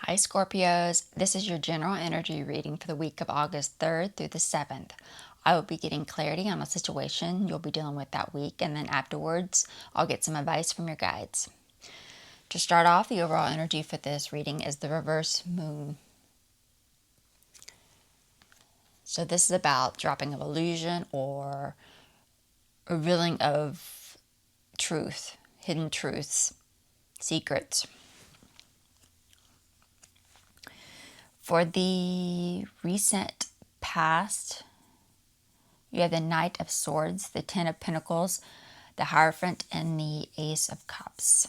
Hi Scorpios, this is your general energy reading for the week of August 3rd through the 7th. I will be getting clarity on a situation you'll be dealing with that week, and then afterwards I'll get some advice from your guides. To start off, the overall energy for this reading is the reverse moon. So this is about dropping of illusion or revealing of truth, hidden truths, secrets. For the recent past, you have the Knight of Swords, the Ten of Pentacles, the Hierophant, and the Ace of Cups.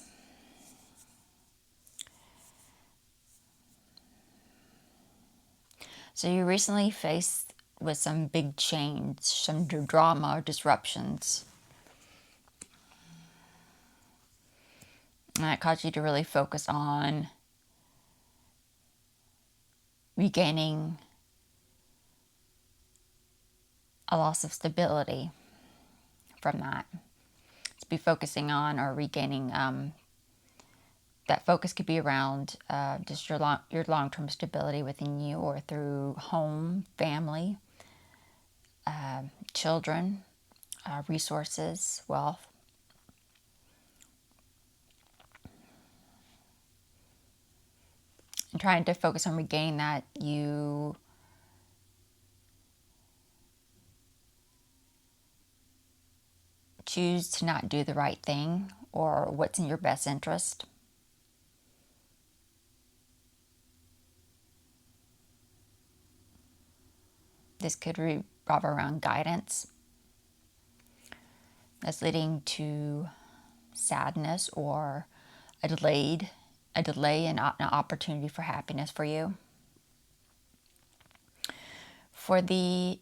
So you recently faced with some big change, some drama or disruptions. And that caused you to really focus on regaining a loss of stability from that. To be focusing on or regaining that focus could be around just your long-term stability within you, or through home, family, children, resources, wealth. And trying to focus on regaining that, you choose to not do the right thing or what's in your best interest. This could revolve around guidance that's leading to sadness or a delay and an opportunity for happiness for you. For the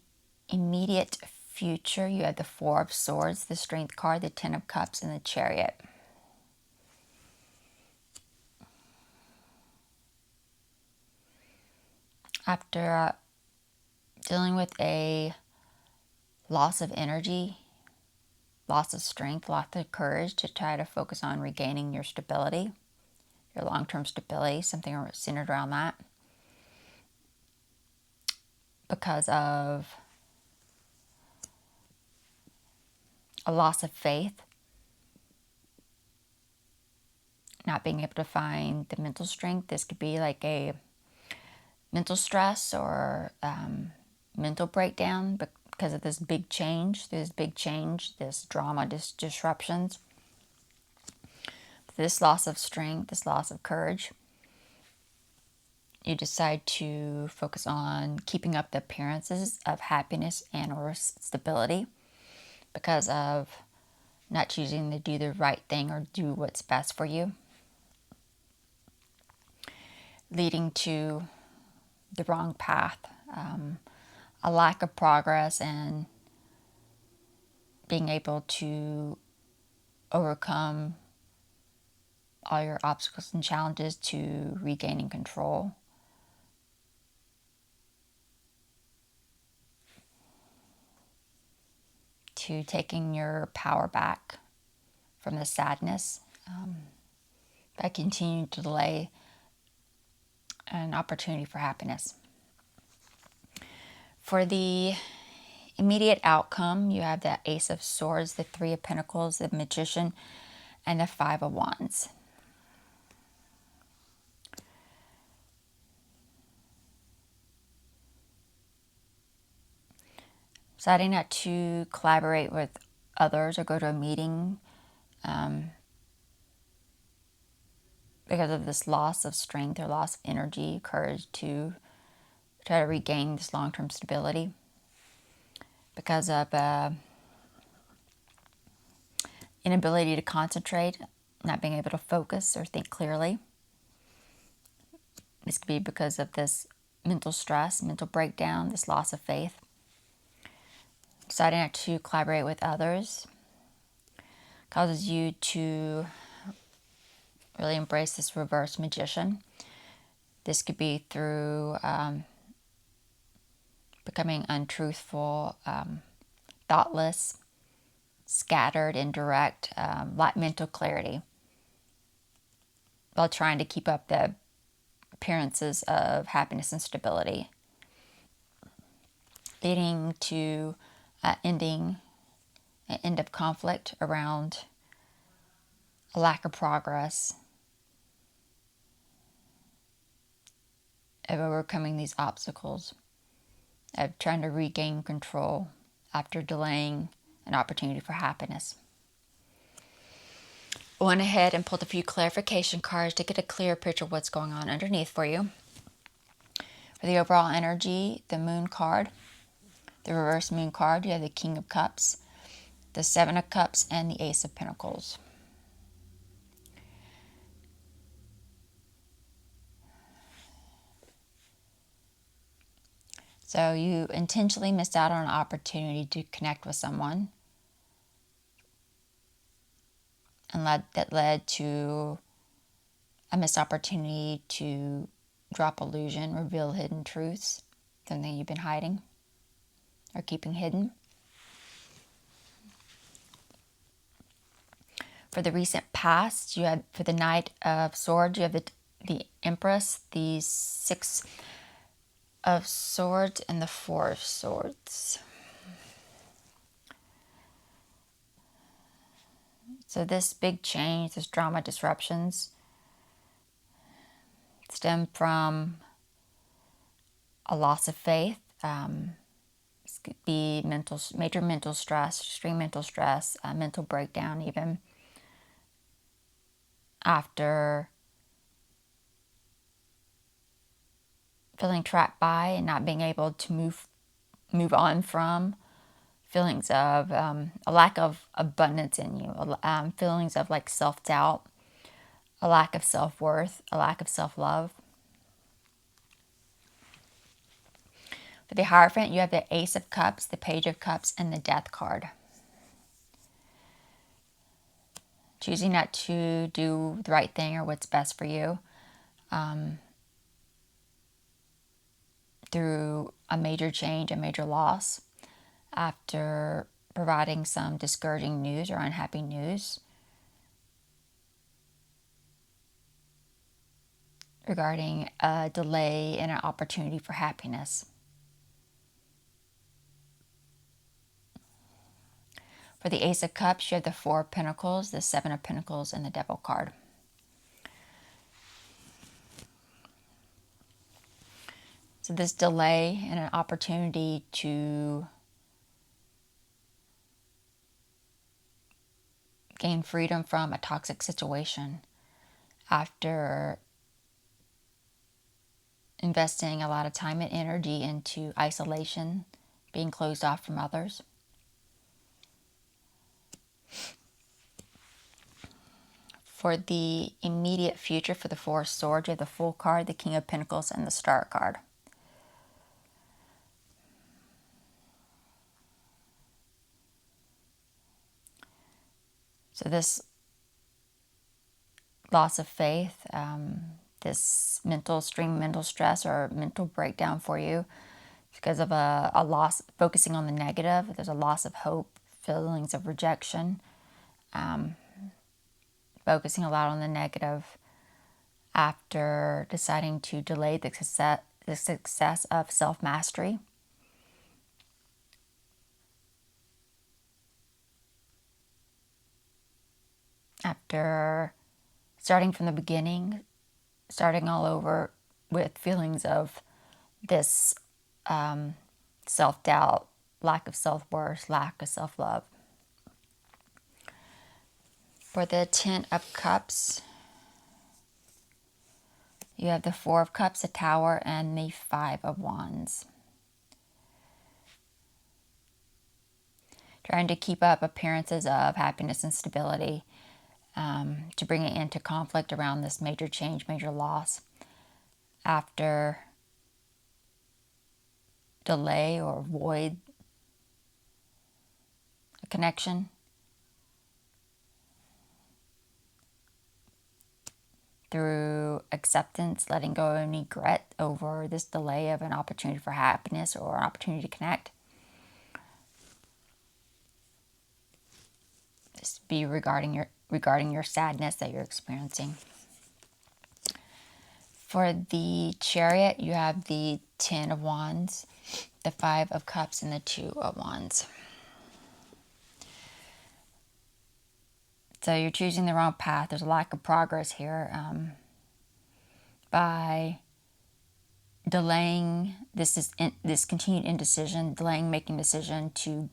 immediate future, you have the Four of Swords, the Strength card, the Ten of Cups, and the Chariot. After dealing with a loss of energy, loss of strength, loss of courage, to try to focus on regaining your stability, your long-term stability, something centered around that, because of a loss of faith, not being able to find the mental strength. This could be like a mental stress or mental breakdown because of this big change, this drama, this disruptions, this loss of strength, this loss of courage. You decide to focus on keeping up the appearances of happiness and or stability because of not choosing to do the right thing or do what's best for you, leading to the wrong path, a lack of progress, and being able to overcome all your obstacles and challenges to regaining control. To taking your power back from the sadness by continuing to delay an opportunity for happiness. For the immediate outcome, you have the Ace of Swords, the Three of Pentacles, the Magician, and the Five of Wands. Deciding not to collaborate with others or go to a meeting because of this loss of strength or loss of energy, courage to try to regain this long-term stability because of inability to concentrate, not being able to focus or think clearly. This could be because of this mental stress, mental breakdown, this loss of faith. Deciding not to collaborate with others causes you to really embrace this reverse magician. This could be through becoming untruthful, thoughtless, scattered, indirect, lack mental clarity, while trying to keep up the appearances of happiness and stability, leading to an end of conflict around a lack of progress, of overcoming these obstacles, of trying to regain control after delaying an opportunity for happiness. I went ahead and pulled a few clarification cards to get a clear picture of what's going on underneath for you. For the overall energy, the Moon card, the reverse Moon card, you have the King of Cups, the Seven of Cups, and the Ace of Pentacles. So you intentionally missed out on an opportunity to connect with someone, and that led to a missed opportunity to drop illusion, reveal hidden truths, something you've been hiding or keeping hidden. For the recent past, you had, for the Knight of Swords, you have the Empress, the Six of Swords, and the Four of Swords. So this big change, this drama disruptions, stem from a loss of faith. This could be major mental stress, extreme mental stress, mental breakdown even, after feeling trapped by and not being able to move on from feelings of a lack of abundance in you, feelings of like self-doubt, a lack of self-worth, a lack of self-love. For the Hierophant, you have the Ace of Cups, the Page of Cups, and the Death card. Choosing not to do the right thing or what's best for you through a major change, a major loss, after providing some discouraging news or unhappy news regarding a delay in an opportunity for happiness. For the Ace of Cups, you have the Four of Pentacles, the Seven of Pentacles, and the Devil card. So this delay in an opportunity to gain freedom from a toxic situation after investing a lot of time and energy into isolation, being closed off from others. For the immediate future, for the Four of Swords, you have the Fool card, the King of Pentacles, and the Star card. So this loss of faith, this extreme mental stress or mental breakdown for you because of a loss, focusing on the negative. There's a loss of hope, feelings of rejection, focusing a lot on the negative after deciding to delay the success of self-mastery. After starting from the beginning, starting all over with feelings of this self-doubt, lack of self-worth, lack of self-love. For the Ten of Cups, you have the Four of Cups, the Tower, and the Five of Wands. Trying to keep up appearances of happiness and stability, to bring it into conflict around this major change, major loss, after delay or void a connection. Through acceptance, letting go of any regret over this delay of an opportunity for happiness or an opportunity to connect. This be regarding your sadness that you're experiencing. For the Chariot, you have the 10 of Wands, the 5 of Cups, and the 2 of Wands. So you're choosing the wrong path. There's a lack of progress here by delaying this continued indecision, delaying making a decision to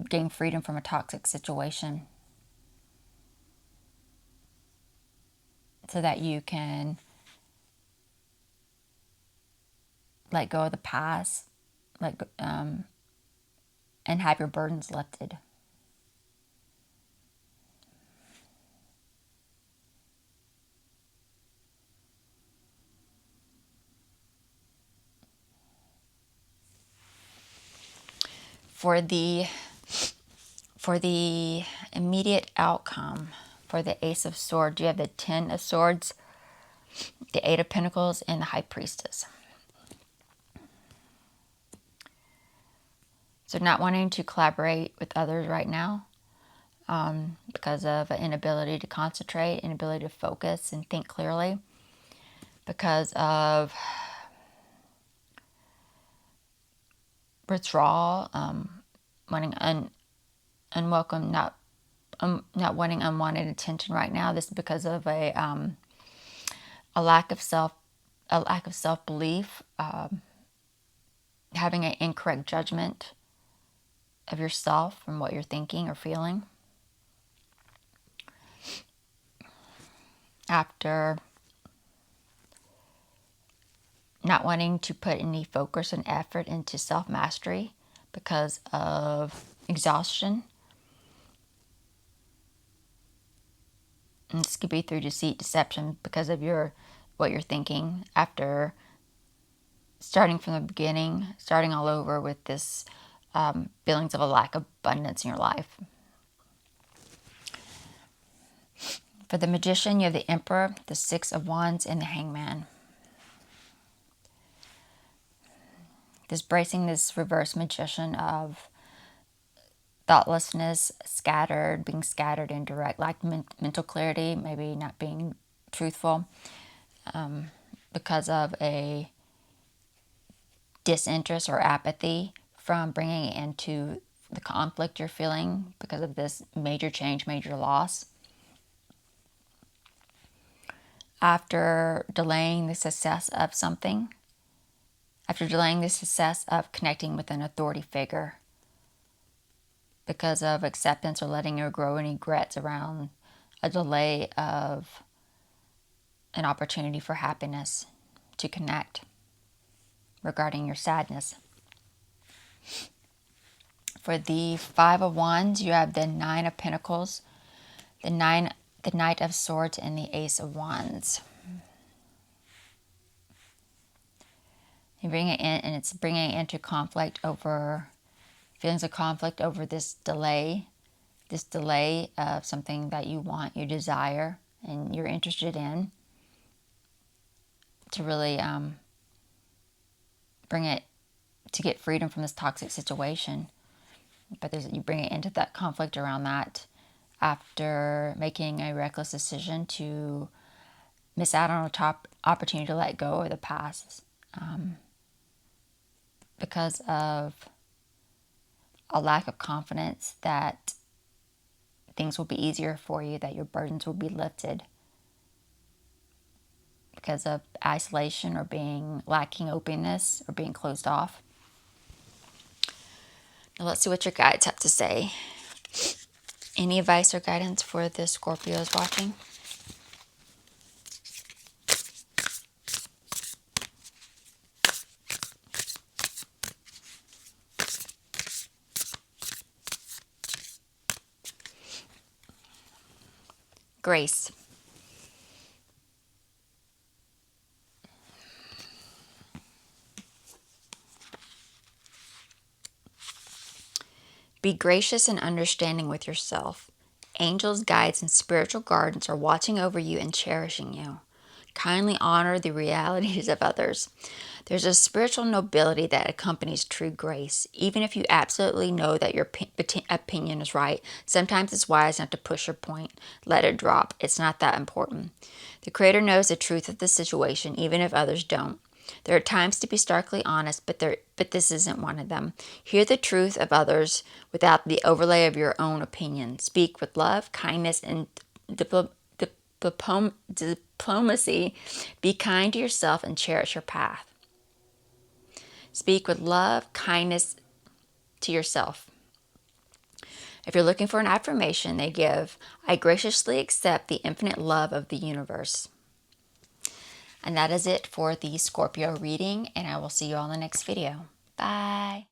gain freedom from a toxic situation, so that you can let go of the past, and have your burdens lifted. For the immediate outcome, for the Ace of Swords, you have the 10 of Swords, the 8 of Pentacles, and the High Priestess. So not wanting to collaborate with others right now because of an inability to concentrate, inability to focus and think clearly, because of withdrawal, wanting unwelcome, not wanting unwanted attention right now. This is because of a lack of self-belief, having an incorrect judgment of yourself and what you're thinking or feeling. After not wanting to put any focus and effort into self-mastery because of exhaustion. And this could be through deceit, deception, because of what you're thinking. After starting from the beginning, starting all over with this feelings of a lack of abundance in your life. For the Magician, you have the Emperor, the 6 of Wands, and the Hangman. This bracing this reverse magician of thoughtlessness, being scattered, indirect, lack mental clarity, maybe not being truthful, because of a disinterest or apathy from bringing it into the conflict you're feeling because of this major change, major loss. After delaying the success of something, after delaying the success of connecting with an authority figure, because of acceptance or letting her grow any regrets around a delay of an opportunity for happiness to connect regarding your sadness. For the 5 of Wands, you have the 9 of Pentacles, the Knight of Swords, and the Ace of Wands. You bring it in, and it's bringing it into conflict over feelings of conflict over this delay of something that you want, you desire, and you're interested in, to really bring it to get freedom from this toxic situation. But you bring it into that conflict around that after making a reckless decision to miss out on a top opportunity to let go of the past, because of a lack of confidence that things will be easier for you, that your burdens will be lifted, because of isolation or lacking openness or being closed off. Now let's see what your guides have to say. Any advice or guidance for the Scorpios watching? Grace. Be gracious and understanding with yourself. Angels, guides, and spiritual guardians are watching over you and cherishing you. Kindly honor the realities of others. There's a spiritual nobility that accompanies true grace. Even if you absolutely know that your opinion is right, sometimes it's wise not to push your point. Let it drop. It's not that important. The Creator knows the truth of the situation, even if others don't. There are times to be starkly honest, but this isn't one of them. Hear the truth of others without the overlay of your own opinion. Speak with love, kindness, and diplomacy. Be kind to yourself and cherish your path. Speak with love, kindness to yourself. If you're looking for an affirmation, they give, I graciously accept the infinite love of the universe. And that is it for the Scorpio reading, and I will see you all in the next video. Bye.